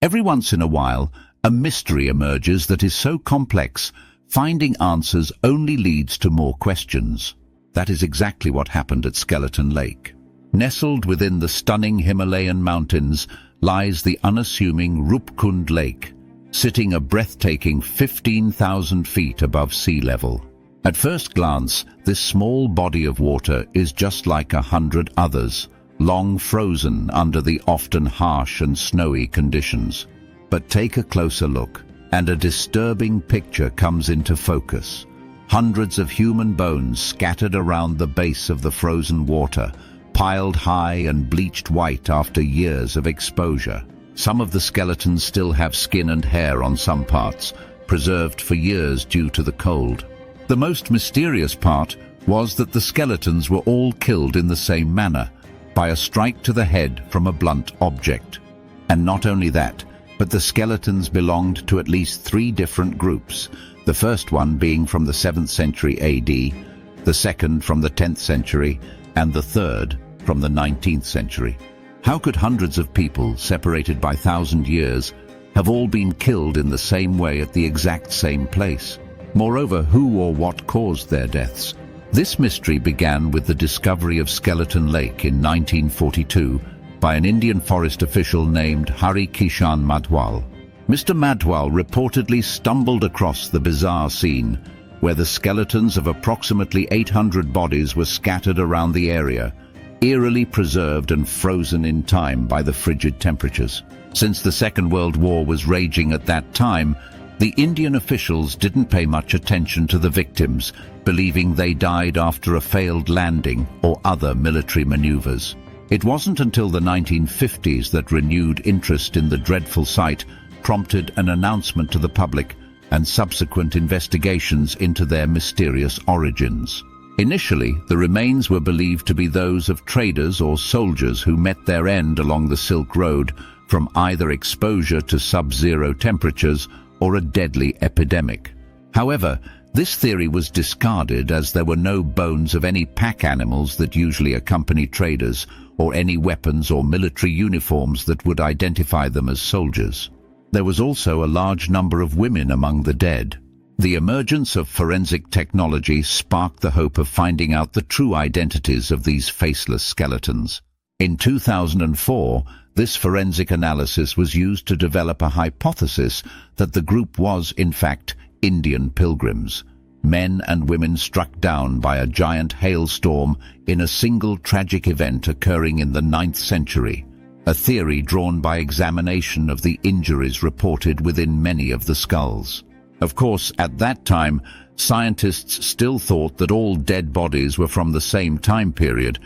Every once in a while, a mystery emerges that is so complex, finding answers only leads to more questions. That is exactly what happened at Skeleton Lake. Nestled within the stunning Himalayan mountains lies the unassuming Roopkund Lake, sitting a breathtaking 15,000 feet above sea level. At first glance, this small body of water is just like 100 others, long frozen under the often harsh and snowy conditions. But take a closer look, and a disturbing picture comes into focus. Hundreds of human bones scattered around the base of the frozen water, piled high and bleached white after years of exposure. Some of the skeletons still have skin and hair on some parts, preserved for years due to the cold. The most mysterious part was that the skeletons were all killed in the same manner, by a strike to the head from a blunt object. And not only that, but the skeletons belonged to at least 3 different groups, the first one being from the 7th century AD, the second from the 10th century, and the third from the 19th century. How could hundreds of people, separated by 1,000 years, have all been killed in the same way at the exact same place? Moreover, who or what caused their deaths? This mystery began with the discovery of Skeleton Lake in 1942 by an Indian forest official named Hari Kishan Madhwal. Mr. Madhwal reportedly stumbled across the bizarre scene, where the skeletons of approximately 800 bodies were scattered around the area, eerily preserved and frozen in time by the frigid temperatures. Since the Second World War was raging at that time, the Indian officials didn't pay much attention to the victims, believing they died after a failed landing or other military maneuvers. It wasn't until the 1950s that renewed interest in the dreadful sight prompted an announcement to the public and subsequent investigations into their mysterious origins. Initially, the remains were believed to be those of traders or soldiers who met their end along the Silk Road from either exposure to sub-zero temperatures or a deadly epidemic. However, this theory was discarded as there were no bones of any pack animals that usually accompany traders, or any weapons or military uniforms that would identify them as soldiers. There was also a large number of women among the dead. The emergence of forensic technology sparked the hope of finding out the true identities of these faceless skeletons. In 2004, this forensic analysis was used to develop a hypothesis that the group was, in fact, Indian pilgrims, men and women struck down by a giant hailstorm in a single tragic event occurring in the 9th century, a theory drawn by examination of the injuries reported within many of the skulls. Of course, at that time, scientists still thought that all dead bodies were from the same time period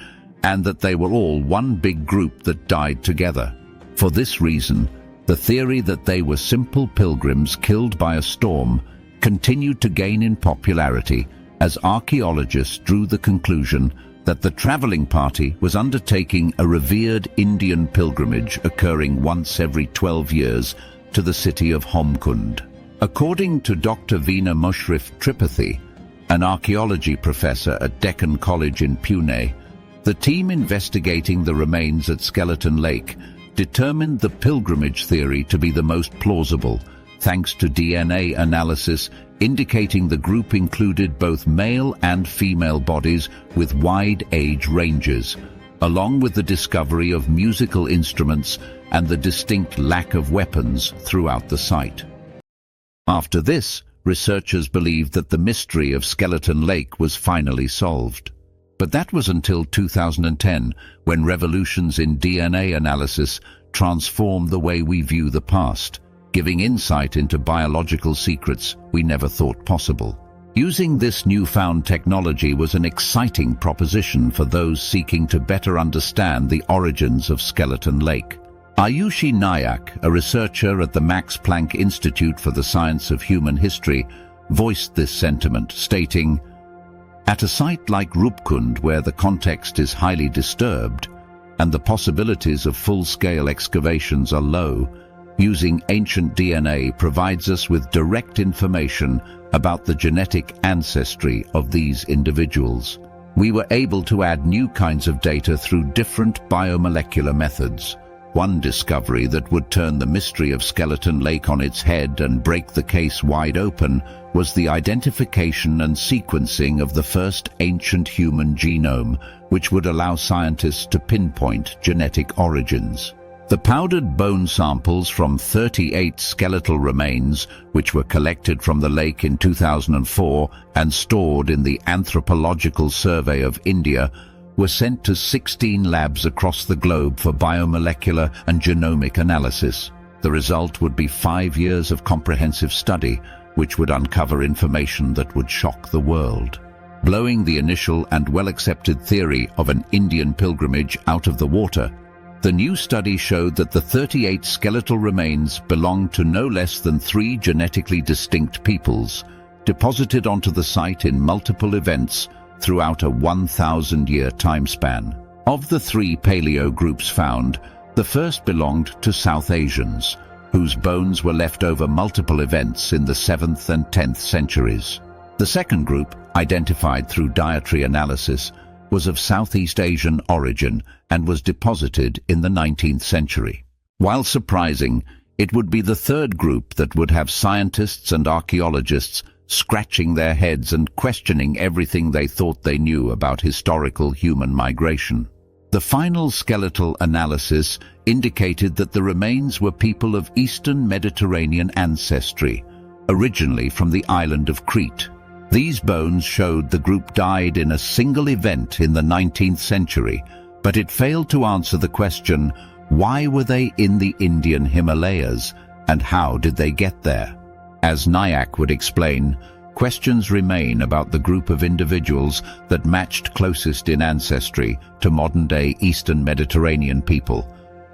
and that they were all one big group that died together. For this reason, the theory that they were simple pilgrims killed by a storm continued to gain in popularity as archaeologists drew the conclusion that the traveling party was undertaking a revered Indian pilgrimage occurring once every 12 years to the city of Roopkund. According to Dr. Veena Mushrif Tripathi, an archaeology professor at Deccan College in Pune, the team investigating the remains at Skeleton Lake determined the pilgrimage theory to be the most plausible, thanks to DNA analysis indicating the group included both male and female bodies with wide age ranges, along with the discovery of musical instruments and the distinct lack of weapons throughout the site. After this, researchers believed that the mystery of Skeleton Lake was finally solved. But that was until 2010, when revolutions in DNA analysis transformed the way we view the past, giving insight into biological secrets we never thought possible. Using this newfound technology was an exciting proposition for those seeking to better understand the origins of Skeleton Lake. Ayushi Nayak, a researcher at the Max Planck Institute for the Science of Human History, voiced this sentiment, stating, "At a site like Roopkund, where the context is highly disturbed and the possibilities of full-scale excavations are low, using ancient DNA provides us with direct information about the genetic ancestry of these individuals. We were able to add new kinds of data through different biomolecular methods, One discovery that would turn the mystery of Skeleton Lake on its head and break the case wide open was the identification and sequencing of the first ancient human genome, which would allow scientists to pinpoint genetic origins. The powdered bone samples from 38 skeletal remains, which were collected from the lake in 2004 and stored in the Anthropological Survey of India, were sent to 16 labs across the globe for biomolecular and genomic analysis. The result would be 5 years of comprehensive study, which would uncover information that would shock the world, blowing the initial and well-accepted theory of an Indian pilgrimage out of the water. The new study showed that the 38 skeletal remains belonged to no less than 3 genetically distinct peoples, deposited onto the site in multiple events throughout a 1,000-year time span. Of the 3 paleo groups found, the first belonged to South Asians, whose bones were left over multiple events in the 7th and 10th centuries. The second group, identified through dietary analysis, was of Southeast Asian origin and was deposited in the 19th century. While surprising, it would be the third group that would have scientists and archaeologists scratching their heads and questioning everything they thought they knew about historical human migration. The final skeletal analysis indicated that the remains were people of Eastern Mediterranean ancestry, originally from the island of Crete. These bones showed the group died in a single event in the 19th century, but it failed to answer the question, why were they in the Indian Himalayas, and how did they get there? As Nayak would explain, questions remain about the group of individuals that matched closest in ancestry to modern-day Eastern Mediterranean people,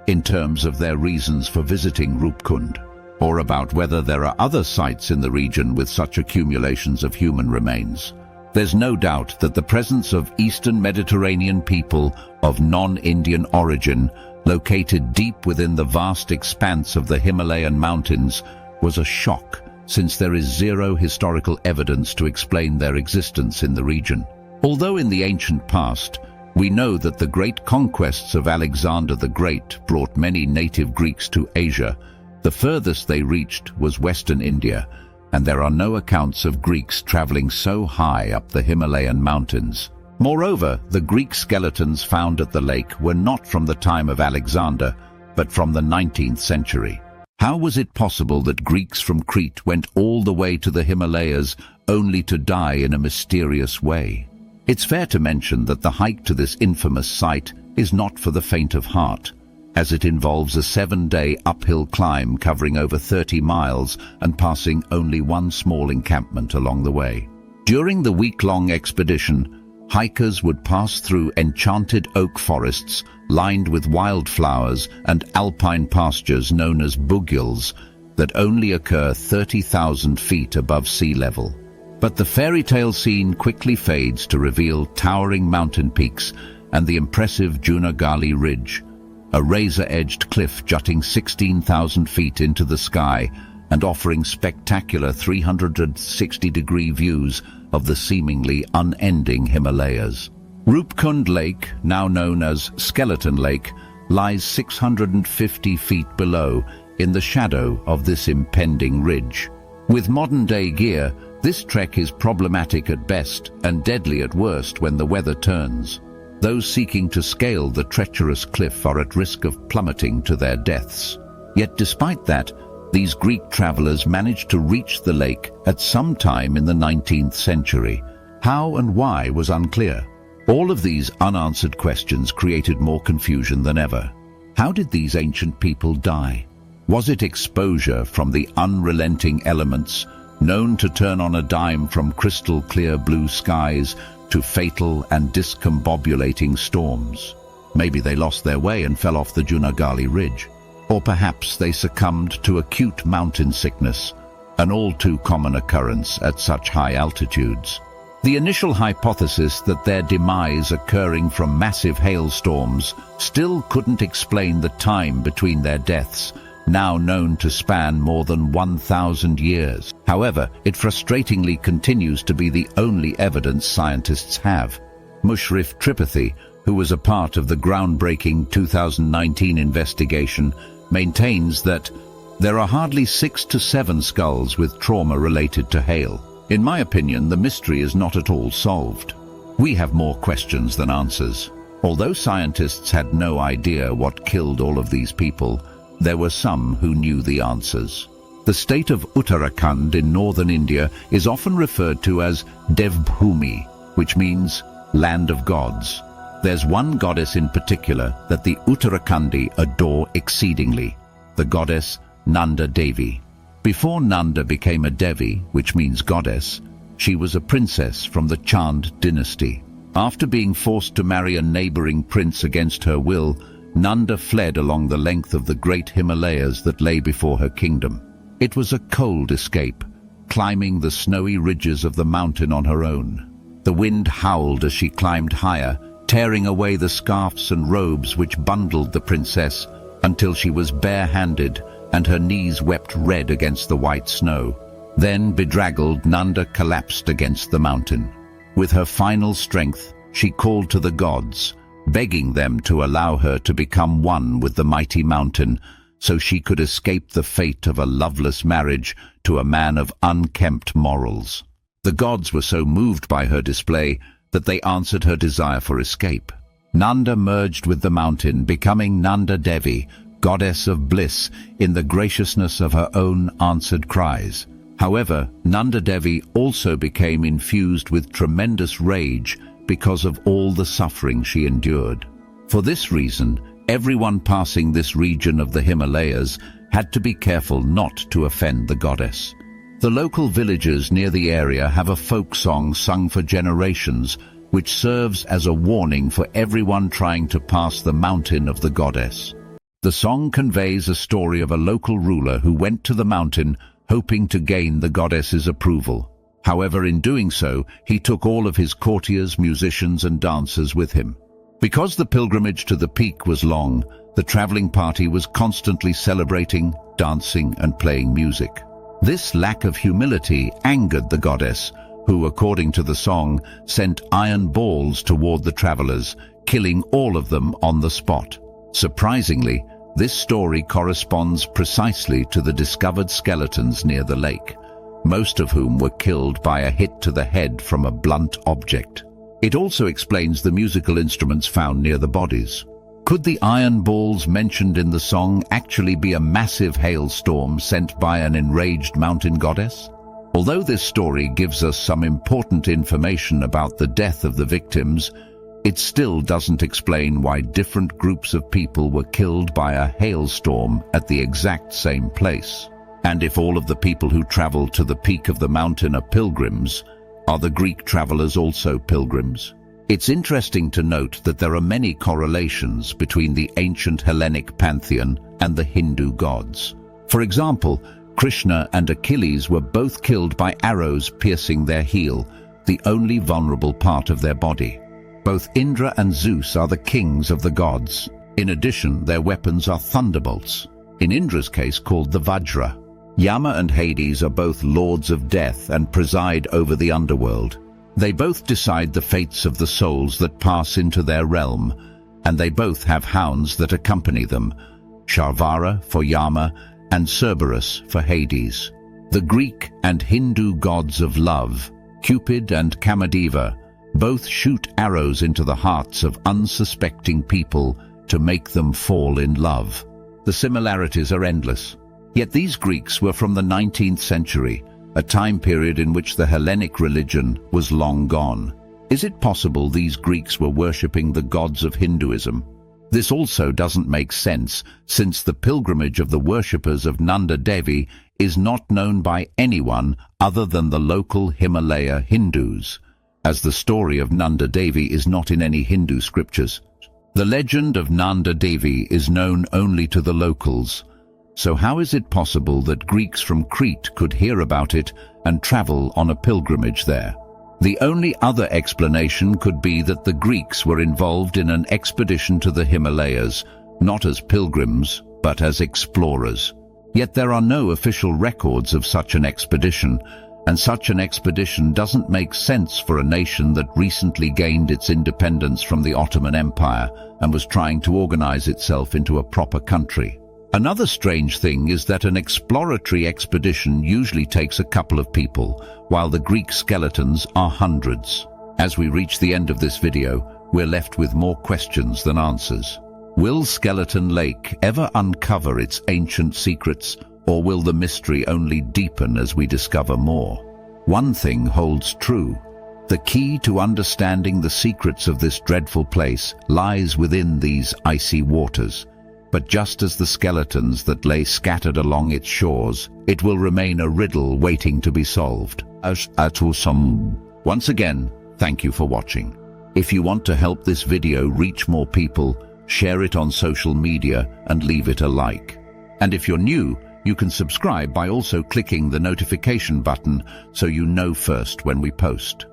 in terms of their reasons for visiting Roopkund, or about whether there are other sites in the region with such accumulations of human remains. There's no doubt that the presence of Eastern Mediterranean people of non-Indian origin, located deep within the vast expanse of the Himalayan mountains, was a shock, since there is zero historical evidence to explain their existence in the region. Although in the ancient past, we know that the great conquests of Alexander the Great brought many native Greeks to Asia, the furthest they reached was Western India, and there are no accounts of Greeks traveling so high up the Himalayan mountains. Moreover, the Greek skeletons found at the lake were not from the time of Alexander, but from the 19th century. How was it possible that Greeks from Crete went all the way to the Himalayas only to die in a mysterious way? It's fair to mention that the hike to this infamous site is not for the faint of heart, as it involves a 7-day uphill climb covering over 30 miles and passing only one small encampment along the way. During the week-long expedition, hikers would pass through enchanted oak forests lined with wildflowers and alpine pastures known as bugyls that only occur 30,000 feet above sea level. But the fairy tale scene quickly fades to reveal towering mountain peaks and the impressive Junagali Ridge, a razor-edged cliff jutting 16,000 feet into the sky and offering spectacular 360-degree views of the seemingly unending Himalayas. Roopkund Lake, now known as Skeleton Lake, lies 650 feet below in the shadow of this impending ridge. With modern-day gear, this trek is problematic at best and deadly at worst when the weather turns. Those seeking to scale the treacherous cliff are at risk of plummeting to their deaths. Yet despite that, these Greek travelers managed to reach the lake at some time in the 19th century. How and why was unclear. All of these unanswered questions created more confusion than ever. How did these ancient people die? Was it exposure from the unrelenting elements, known to turn on a dime from crystal clear blue skies to fatal and discombobulating storms? Maybe they lost their way and fell off the Junagali Ridge. Or perhaps they succumbed to acute mountain sickness, an all too common occurrence at such high altitudes. The initial hypothesis that their demise occurring from massive hailstorms still couldn't explain the time between their deaths, now known to span more than 1,000 years. However, it frustratingly continues to be the only evidence scientists have. Mushrif Tripathi, who was a part of the groundbreaking 2019 investigation, maintains that there are hardly 6 to 7 skulls with trauma related to hail. In my opinion, the mystery is not at all solved. We have more questions than answers. Although scientists had no idea what killed all of these people, there were some who knew the answers. The state of Uttarakhand in northern India is often referred to as Devbhumi, which means land of gods. There's one goddess in particular that the Uttarakhandi adore exceedingly, the goddess Nanda Devi. Before Nanda became a Devi, which means goddess, she was a princess from the Chand dynasty. After being forced to marry a neighboring prince against her will, Nanda fled along the length of the great Himalayas that lay before her kingdom. It was a cold escape, climbing the snowy ridges of the mountain on her own. The wind howled as she climbed higher, tearing away the scarfs and robes which bundled the princess until she was bare-handed and her knees wept red against the white snow. Then, bedraggled, Nanda collapsed against the mountain. With her final strength, she called to the gods, begging them to allow her to become one with the mighty mountain, so she could escape the fate of a loveless marriage to a man of unkempt morals. The gods were so moved by her display that they answered her desire for escape. Nanda merged with the mountain, becoming Nanda Devi, goddess of bliss, in the graciousness of her own answered cries. However, Nanda Devi also became infused with tremendous rage because of all the suffering she endured. For this reason, everyone passing this region of the Himalayas had to be careful not to offend the goddess. The local villagers near the area have a folk song sung for generations, which serves as a warning for everyone trying to pass the mountain of the goddess. The song conveys a story of a local ruler who went to the mountain hoping to gain the goddess's approval. However, in doing so, he took all of his courtiers, musicians, and dancers with him. Because the pilgrimage to the peak was long, the traveling party was constantly celebrating, dancing, and playing music. This lack of humility angered the goddess, who, according to the song, sent iron balls toward the travelers, killing all of them on the spot. Surprisingly, this story corresponds precisely to the discovered skeletons near the lake, most of whom were killed by a hit to the head from a blunt object. It also explains the musical instruments found near the bodies. Could the iron balls mentioned in the song actually be a massive hailstorm sent by an enraged mountain goddess? Although this story gives us some important information about the death of the victims, it still doesn't explain why different groups of people were killed by a hailstorm at the exact same place. And if all of the people who traveled to the peak of the mountain are pilgrims, are the Greek travelers also pilgrims? It's interesting to note that there are many correlations between the ancient Hellenic pantheon and the Hindu gods. For example, Krishna and Achilles were both killed by arrows piercing their heel, the only vulnerable part of their body. Both Indra and Zeus are the kings of the gods. In addition, their weapons are thunderbolts, in Indra's case called the Vajra. Yama and Hades are both lords of death and preside over the underworld. They both decide the fates of the souls that pass into their realm, and they both have hounds that accompany them, Sharvara for Yama and Cerberus for Hades. The Greek and Hindu gods of love, Cupid and Kamadeva, both shoot arrows into the hearts of unsuspecting people to make them fall in love. The similarities are endless. Yet these Greeks were from the 19th century, a time period in which the Hellenic religion was long gone. Is it possible these Greeks were worshipping the gods of Hinduism? This also doesn't make sense, since the pilgrimage of the worshippers of Nanda Devi is not known by anyone other than the local Himalaya Hindus, as the story of Nanda Devi is not in any Hindu scriptures. The legend of Nanda Devi is known only to the locals. So how is it possible that Greeks from Crete could hear about it and travel on a pilgrimage there? The only other explanation could be that the Greeks were involved in an expedition to the Himalayas, not as pilgrims, but as explorers. Yet there are no official records of such an expedition, And such an expedition doesn't make sense for a nation that recently gained its independence from the Ottoman Empire and was trying to organize itself into a proper country. Another strange thing is that an exploratory expedition usually takes a couple of people, while the Greek skeletons are hundreds. As we reach the end of this video, we're left with more questions than answers. Will Skeleton Lake ever uncover its ancient secrets, or will the mystery only deepen as we discover more? One thing holds true. The key to understanding the secrets of this dreadful place lies within these icy waters. But just as the skeletons that lay scattered along its shores, it will remain a riddle waiting to be solved. Once again, thank you for watching. If you want to help this video reach more people, share it on social media and leave it a like. And if you're new, you can subscribe by also clicking the notification button so you know first when we post.